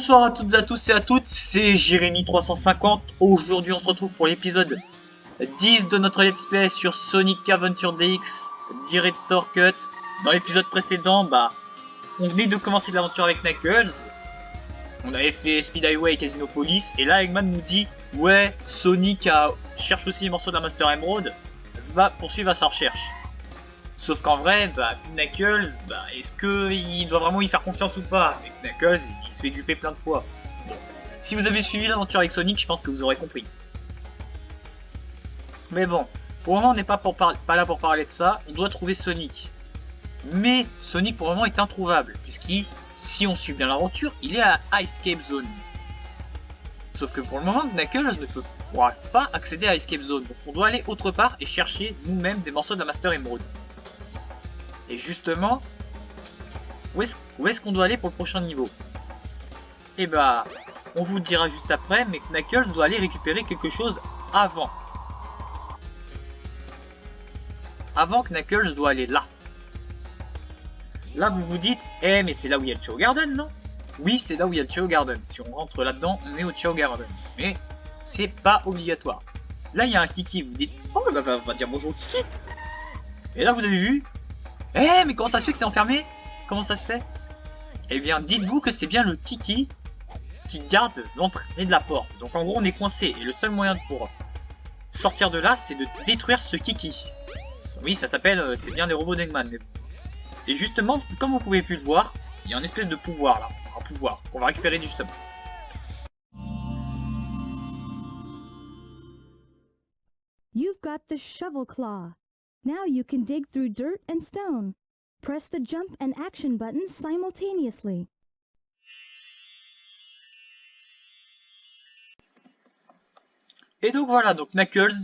Bonsoir à toutes, à tous et à toutes, c'est Jérémy350. Aujourd'hui on se retrouve pour l'épisode 10 de notre let's play sur Sonic Adventure DX Director Cut. Dans l'épisode précédent, on venait de commencer l'aventure avec Knuckles. On avait fait Speed Highway et Casino Police, et là Eggman nous dit ouais, Sonic cherche aussi les morceaux de la Master Emerald, va poursuivre à sa recherche. Sauf qu'en vrai, Knuckles, est-ce qu'il doit vraiment y faire confiance ou pas? Et Knuckles, il se fait duper plein de fois. Bon. Si vous avez suivi l'aventure avec Sonic, je pense que vous aurez compris. Mais bon, pour le moment on n'est pas là pour parler de ça, on doit trouver Sonic. Mais Sonic pour le moment est introuvable, puisqu'il, si on suit bien l'aventure, il est à Escape Zone. Sauf que pour le moment, Knuckles ne pourra pas accéder à Escape Zone, donc on doit aller autre part et chercher nous-mêmes des morceaux de la Master Emerald. Et justement, où est-ce qu'on doit aller pour le prochain niveau? Et on vous le dira juste après, mais Knuckles doit aller récupérer quelque chose avant. Avant, Knuckles doit aller là. Là, vous vous dites, mais c'est là où il y a le Chao Garden, non? Oui, c'est là où il y a le Chao Garden. Si on rentre là-dedans, on est au Chao Garden. Mais c'est pas obligatoire. Là, il y a un Kiki. Vous dites, oh, on va dire bonjour Kiki. Et là, vous avez vu, mais comment ça se fait que c'est enfermé? Comment ça se fait? Eh bien, dites-vous que c'est bien le Kiki qui garde l'entrée de la porte. Donc en gros, on est coincé. Et le seul moyen pour sortir de là, c'est de détruire ce Kiki. Oui, ça s'appelle, c'est bien les robots d'Eggman. Mais... Et justement, comme vous pouvez plus le voir, il y a un espèce de pouvoir là. Un pouvoir qu'on va récupérer justement. You've got the shovel claw. Now you can dig through dirt and stone. Press the jump and action buttons simultaneously. Et donc voilà, donc Knuckles,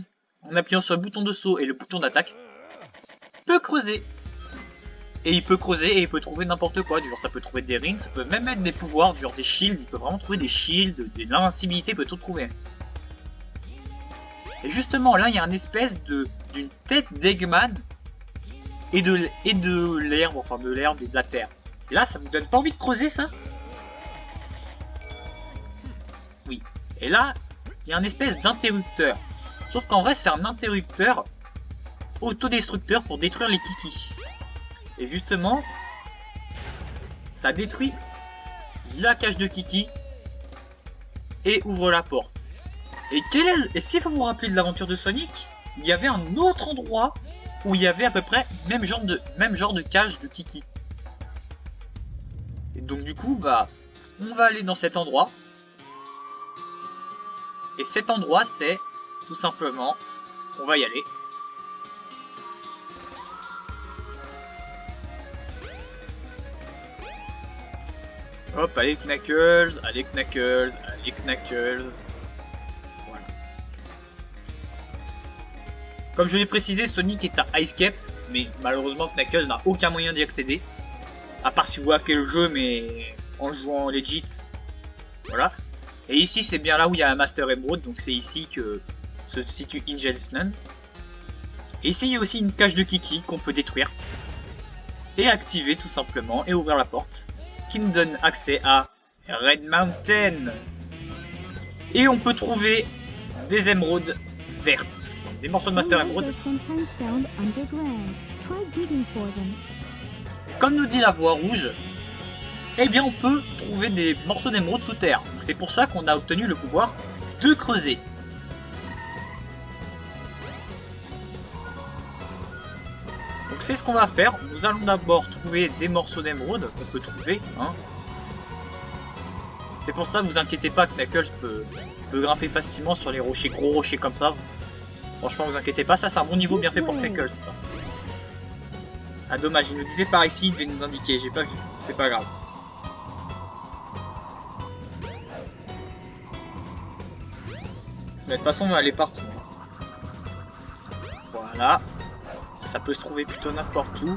en appuyant sur le bouton de saut et le bouton d'attaque, peut creuser. Et il peut creuser et il peut trouver n'importe quoi, du genre ça peut trouver des rings, ça peut même être des pouvoirs, du genre des shields, il peut vraiment trouver des shields, de l'invincibilité, il peut tout trouver. Et justement là il y a une espèce d'une tête d'Eggman et de l'herbe, enfin de l'herbe et de la terre. Et là ça vous donne pas envie de creuser ça? Oui. Et là il y a une espèce d'interrupteur. Sauf qu'en vrai c'est un interrupteur autodestructeur pour détruire les Kiki. Et justement, ça détruit la cage de Kiki et ouvre la porte. Et si vous vous rappelez de l'aventure de Sonic, il y avait un autre endroit où il y avait à peu près même genre de cage de Kiki. Et donc du coup, on va aller dans cet endroit. Et cet endroit, c'est tout simplement, on va y aller. Hop, allez Knuckles, allez Knuckles, allez Knuckles. Voilà. Comme je l'ai précisé, Sonic est à Ice Cape, mais malheureusement Knuckles n'a aucun moyen d'y accéder. À part si vous hackez le jeu, mais en jouant legit. Voilà. Et ici, c'est bien là où il y a la Master Emerald, donc c'est ici que se situe Angel's Nun. Et ici, il y a aussi une cage de Kiki qu'on peut détruire. Et activer tout simplement, et ouvrir la porte. Qui nous donne accès à Red Mountain. Et on peut trouver des émeraudes vertes, des morceaux de Master Emerald. Comme nous dit la voix rouge, eh bien on peut trouver des morceaux d'émeraude sous terre. C'est pour ça qu'on a obtenu le pouvoir de creuser. Donc c'est ce qu'on va faire, nous allons d'abord trouver des morceaux d'émeraude qu'on peut trouver. C'est pour ça, vous inquiétez pas, que Knuckles peut grimper facilement sur les rochers, gros rochers comme ça. Franchement, vous inquiétez pas, ça c'est un bon niveau bien fait pour Knuckles. Ça. Ah dommage, il nous disait par ici, il devait nous indiquer, j'ai pas vu, c'est pas grave. Mais de toute façon, on va aller partout. Voilà. Ça peut se trouver plutôt n'importe où.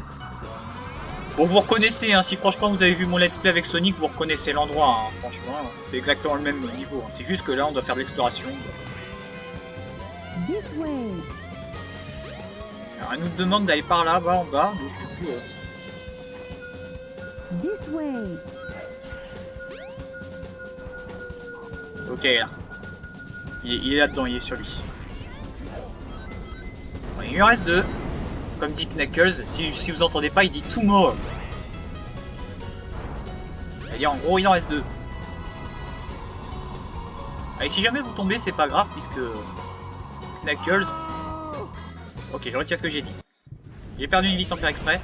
Bon, vous reconnaissez, si franchement vous avez vu mon let's play avec Sonic, vous reconnaissez l'endroit, franchement, c'est exactement le même niveau. C'est juste que là, on doit faire de l'exploration. Alors, elle nous demande d'aller par là, en bas, donc du coup... Ok, là. Il est là-dedans, il est sur lui. Bon, il lui en reste 2. Comme dit Knuckles, si vous entendez pas, il dit tout mort. C'est-à-dire, en gros, il en reste 2. Et si jamais vous tombez, c'est pas grave, puisque Knuckles... Ok, je retire ce que j'ai dit. J'ai perdu une vie sans faire exprès.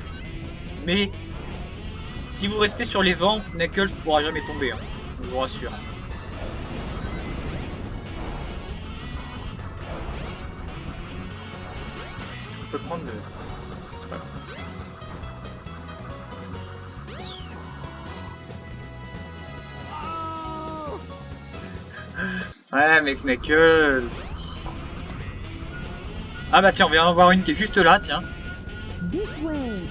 Mais si vous restez sur les vents, Knuckles ne pourra jamais tomber. Hein. Je vous rassure. Est-ce qu'on peut prendre le... C'est pas grave. Ouais, mais Knuckles... Ah bah tiens, on vient en voir une qui est juste là, tiens. This way.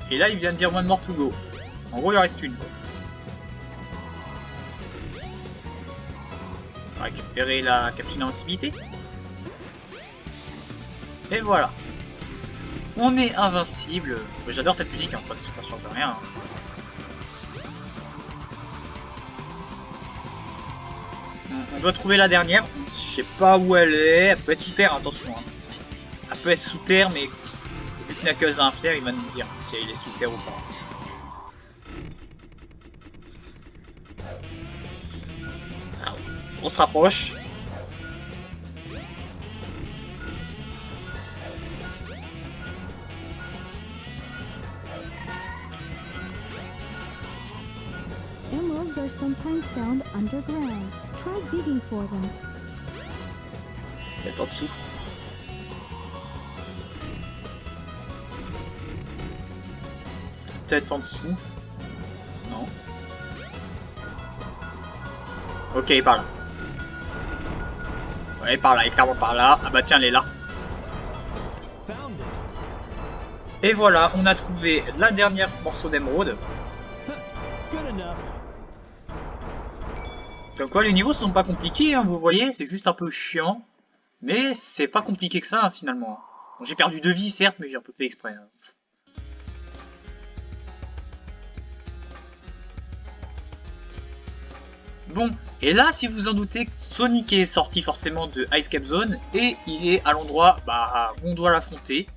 Et là, il vient de dire one more to go. En gros, il en reste une. On va récupérer la capsule d'invincibilité. Et voilà. On est invincible. J'adore cette musique, hein, parce que ça change rien. Hein. On doit trouver la dernière. Je sais pas où elle est. Elle peut être sous terre, attention. Hein. Elle peut être sous terre, mais vu que Knuckles a un fier, il va nous dire si elle est sous terre ou pas. Alors, on se rapproche. Emeralds are sometimes found underground. Try digging for them. Peut-être en dessous. Peut-être en dessous. Non. Ok, par là. Ouais, par là, et clairement par là. Ah bah tiens, elle est là. Et voilà, on a trouvé la dernière morceau d'émeraude. Comme quoi, les niveaux sont pas compliqués, hein, vous voyez, c'est juste un peu chiant. Mais c'est pas compliqué que ça, hein, finalement. Bon, j'ai perdu 2 vies, certes, mais j'ai un peu fait exprès. Hein. Bon, et là, si vous en doutez, Sonic est sorti forcément de Ice Cap Zone et il est à l'endroit où on doit l'affronter.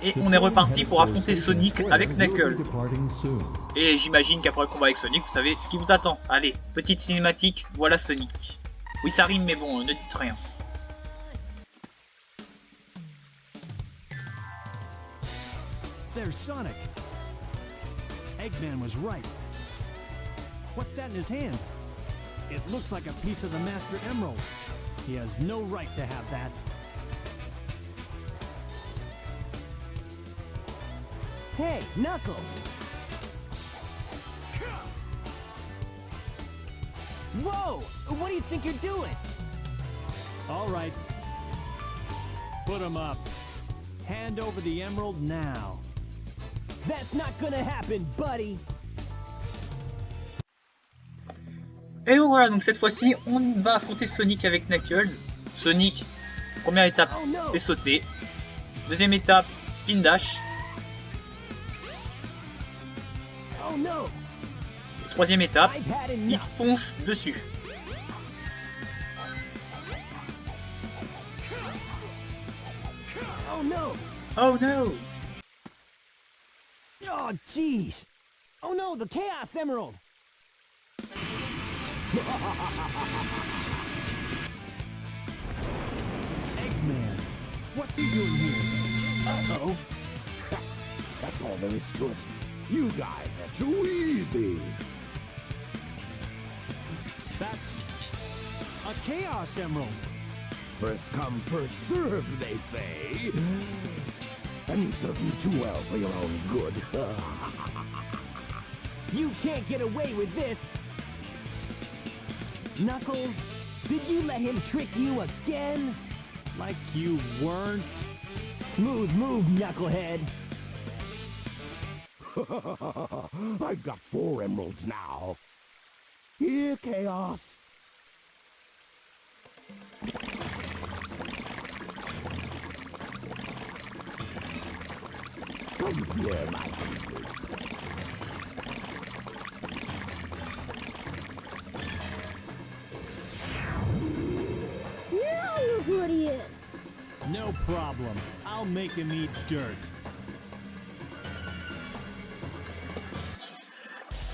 Et on est reparti pour affronter Sonic avec Knuckles. Et j'imagine qu'après le combat avec Sonic, vous savez ce qui vous attend. Allez, petite cinématique, voilà Sonic. Oui, ça rime, mais bon, ne dites rien. There's Sonic. Eggman was right. What's that in his hand? It looks like a piece of the Master Emerald. He has no right to have that. Hey, Knuckles! Whoa! What do you think you're doing? All right. Put him up. Hand over the emerald now. That's not gonna happen, buddy! Et donc voilà, donc cette fois-ci, on va affronter Sonic avec Knuckles. Sonic, première étape, fait sauter. Deuxième étape, spin dash. Oh no! Troisième étape, I've had il enough. fonce dessus. Oh no! Oh no! Oh jeez! Oh no, the Chaos Emerald! Eggman, what's he doing here? Uh-oh. That's all there is to it. You guys are too easy. That's a Chaos Emerald. First come, first serve, they say. And you serve me too well for your own good. You can't get away with this! Knuckles, did you let him trick you again? Like you weren't. Smooth move, Knucklehead! I've got 4 emeralds now. Here, Chaos. Come here, my people. Now look what he is. No problem. I'll make him eat dirt.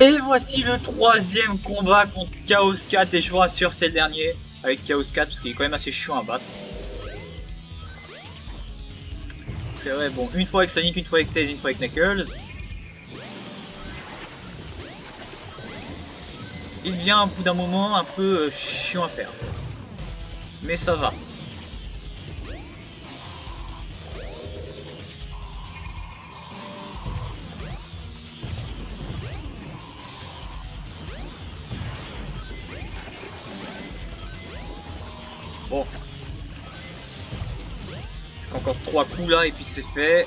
Et voici le troisième combat contre Chaos 4 et je vous rassure c'est le dernier avec Chaos 4 parce qu'il est quand même assez chiant à battre. C'est vrai, bon, une fois avec Sonic, une fois avec Tails, une fois avec Knuckles. Il devient au bout d'un moment un peu chiant à faire. Mais ça va. Bon. Encore 3 coups là et puis c'est fait.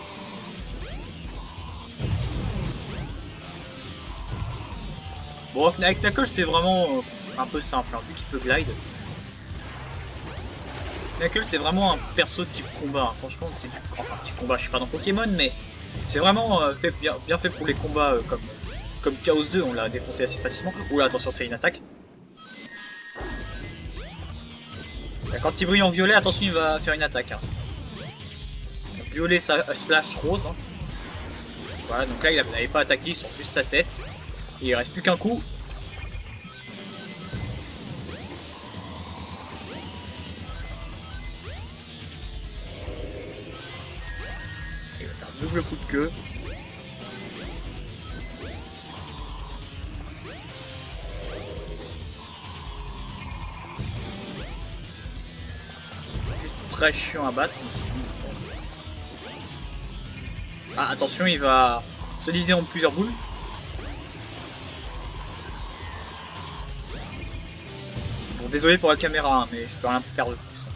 Bon, avec Knuckles c'est vraiment un peu simple, hein, vu qu'il peut glide. Knuckles c'est vraiment un perso type combat, hein. Franchement c'est du enfin, type combat, je suis pas dans Pokémon mais c'est vraiment fait, bien fait pour les combats comme Chaos 2, on l'a défoncé assez facilement. Oula attention c'est une attaque. Quand il brille en violet, attention il va faire une attaque. Hein. Violet slash rose. Hein. Voilà, donc là il n'avait pas attaqué, il sort juste sa tête. Et il reste plus qu'un coup. Il va faire un double coup de queue. Très chiant à battre. Ah attention, il va se diviser en plusieurs boules. Bon désolé pour la caméra, hein, mais je peux rien faire de plus.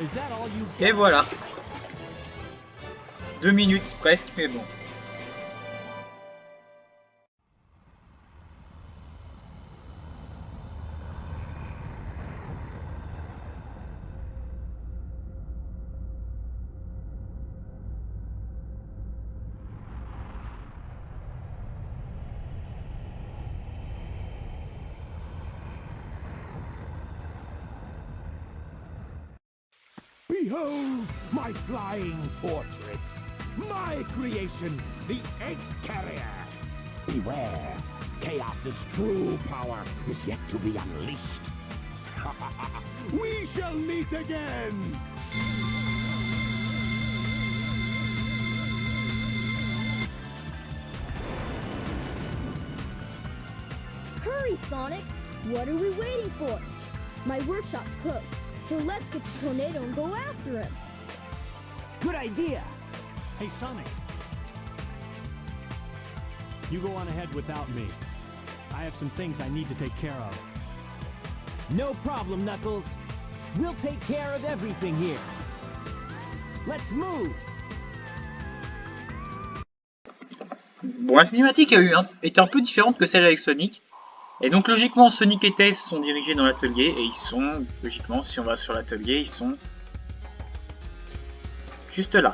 Is that all you Et voilà. 2 minutes presque, mais bon. Behold my flying fortress, my creation, the Egg Carrier. Beware, Chaos's true power is yet to be unleashed. We shall meet again! Hurry, Sonic! What are we waiting for? My workshop's closed, so let's get the tornado and go after him. Good idea. Hey, Sonic. You go on ahead without me. I have some things I need to take care of. No problem, Knuckles. We'll take care of everything here. Let's move. Bon, la cinématique était un peu différente que celle avec Sonic. Et donc logiquement Sonic et Tails sont dirigés dans l'atelier et ils sont, logiquement si on va sur l'atelier, ils sont juste là.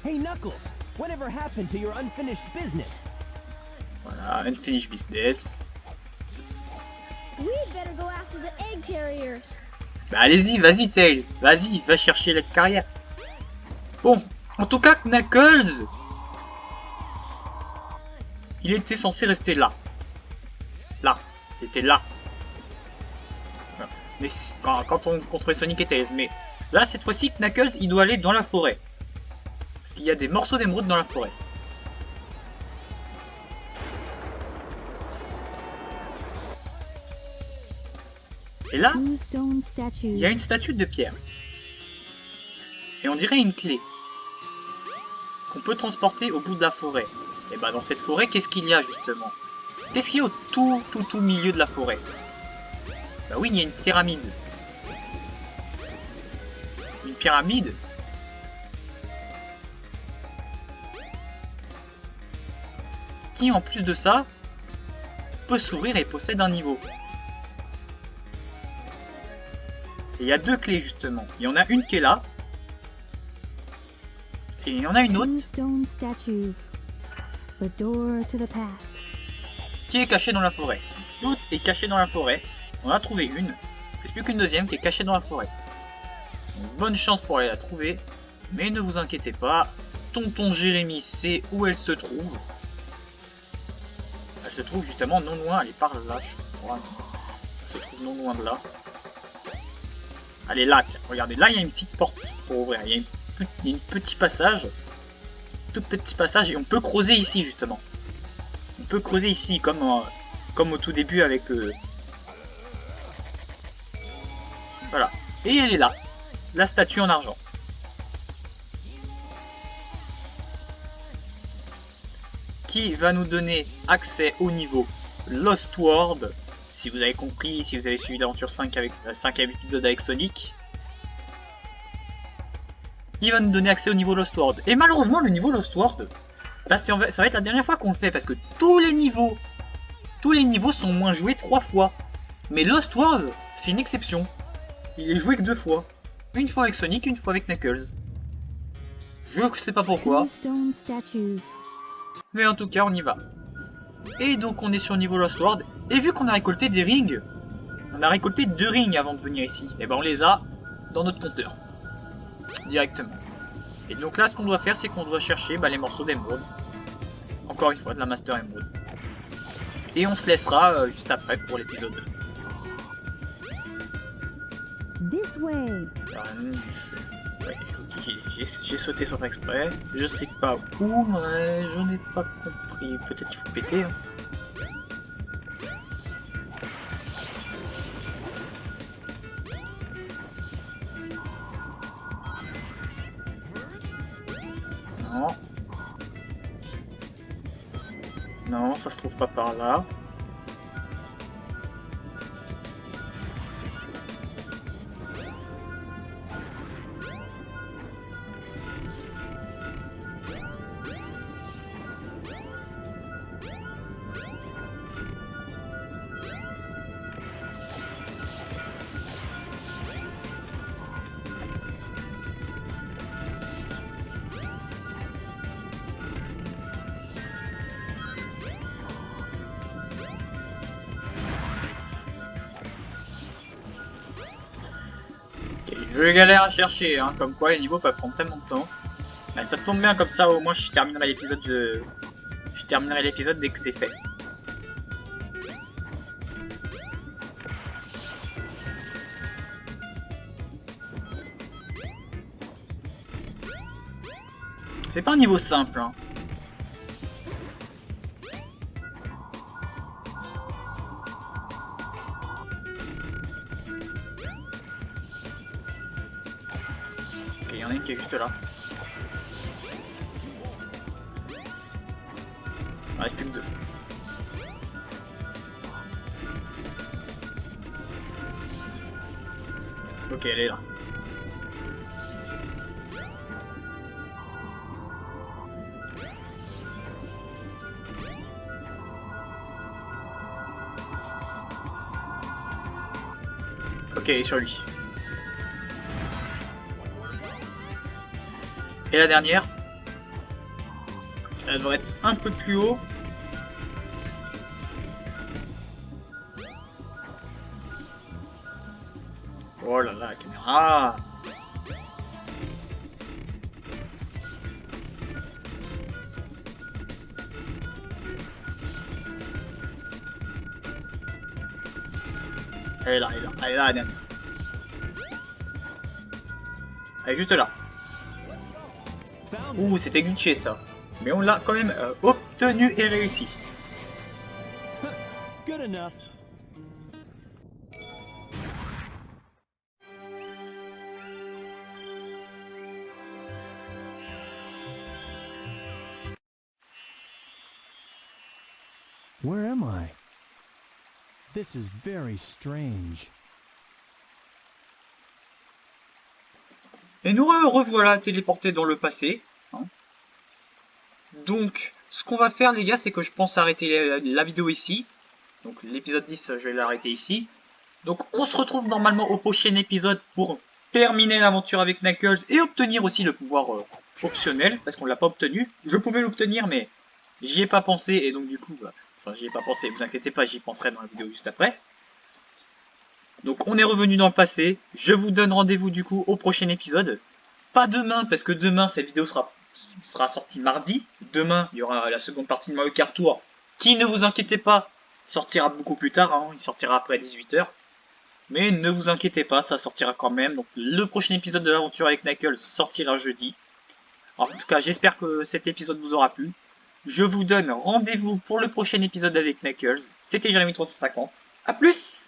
Hey, Knuckles. Whatever happened to your unfinished business? Voilà, unfinished business. We'd better go after the egg carrier. Bah allez-y, vas-y Tails, vas-y, va chercher la carrière. Bon, en tout cas Knuckles, il était censé rester là. Là, il était là. Mais quand on contrôlait Sonic et Tails, mais là cette fois-ci Knuckles il doit aller dans la forêt. Parce qu'il y a des morceaux d'émeraude dans la forêt. Et là, Two stone statues. il y a une statue de pierre. Et on dirait une clé. Qu'on peut transporter au bout de la forêt. Et bah dans cette forêt, qu'est-ce qu'il y a justement? Qu'est-ce qu'il y a au tout milieu de la forêt? Bah oui, il y a une pyramide. Une pyramide qui en plus de ça peut s'ouvrir et possède un niveau. Et il y a 2 clés justement. Il y en a une qui est là. Et il y en a une autre Two stone statues. The door to the past. qui est cachée dans la forêt. L'autre est cachée dans la forêt. On a trouvé une. Il reste plus qu'une deuxième qui est cachée dans la forêt. Donc, bonne chance pour aller la trouver. Mais ne vous inquiétez pas. Tonton Jérémy sait où elle se trouve. Elle se trouve justement non loin. Elle est par là, je crois. Elle se trouve non loin de là. Elle est là, tiens. Regardez, là il y a une petite porte pour ouvrir. Il y a un petit passage. Tout petit passage. Et on peut creuser ici justement. On peut creuser ici comme au tout début avec... Voilà. Et elle est là. La statue en argent. Qui va nous donner accès au niveau Lost World. Si vous avez compris, si vous avez suivi l'aventure 5 avec 5e épisode avec Sonic. Il va nous donner accès au niveau Lost World. Et malheureusement, le niveau Lost World, bah, ça va être la dernière fois qu'on le fait. Parce que tous les niveaux sont moins joués 3 fois. Mais Lost World, c'est une exception. Il est joué que 2 fois. Une fois avec Sonic, une fois avec Knuckles. Je sais pas pourquoi. Two stone statues. Mais en tout cas, on y va. Et donc, on est sur le niveau Lost World. Et vu qu'on a récolté des rings, on a récolté 2 rings avant de venir ici. Et ben, on les a dans notre compteur. Directement. Et donc là, ce qu'on doit faire, c'est qu'on doit chercher les morceaux d'émeraude. Encore une fois, de la Master Emerald. Et on se laissera juste après pour l'épisode 2. This way. Ouais, ok, j'ai sauté sans faire exprès. Je sais pas où, mais je n'ai pas compris. Peut-être qu'il faut péter. Hein. Non. Non, ça se trouve pas par là. Je galère à chercher, hein, comme quoi les niveaux peuvent prendre tellement de temps. Mais ça tombe bien comme ça, au moins je terminerai l'épisode dès que c'est fait. C'est pas un niveau simple, hein. Ok, il y en a une qui est juste là. Il reste plus que 2. Ok, elle est là. Ok, elle est sur lui. Et la dernière, elle devrait être un peu plus haut. Oh là là, la caméra. Elle est là, elle est là, elle est là, la dernière. Elle est juste là. Found Ouh, c'était glitché ça. Mais on l'a quand même obtenu et réussi. it. Good enough. Where am I? This is very strange. Et nous revoilà téléportés dans le passé. Hein. Donc, ce qu'on va faire les gars, c'est que je pense arrêter la vidéo ici. Donc l'épisode 10, je vais l'arrêter ici. Donc on se retrouve normalement au prochain épisode pour terminer l'aventure avec Knuckles et obtenir aussi le pouvoir optionnel, parce qu'on l'a pas obtenu. Je pouvais l'obtenir, mais j'y ai pas pensé, et donc du coup, enfin j'y ai pas pensé, vous inquiétez pas, j'y penserai dans la vidéo juste après. Donc on est revenu dans le passé, je vous donne rendez-vous du coup au prochain épisode. Pas demain, parce que demain cette vidéo sera sortie mardi. Demain, il y aura la seconde partie de Mario Kart Tour, qui, ne vous inquiétez pas, sortira beaucoup plus tard, hein, il sortira après 18 h. Mais ne vous inquiétez pas, ça sortira quand même. Donc le prochain épisode de l'aventure avec Knuckles sortira jeudi. En tout cas, j'espère que cet épisode vous aura plu. Je vous donne rendez-vous pour le prochain épisode avec Knuckles. C'était Jérémy350. A plus!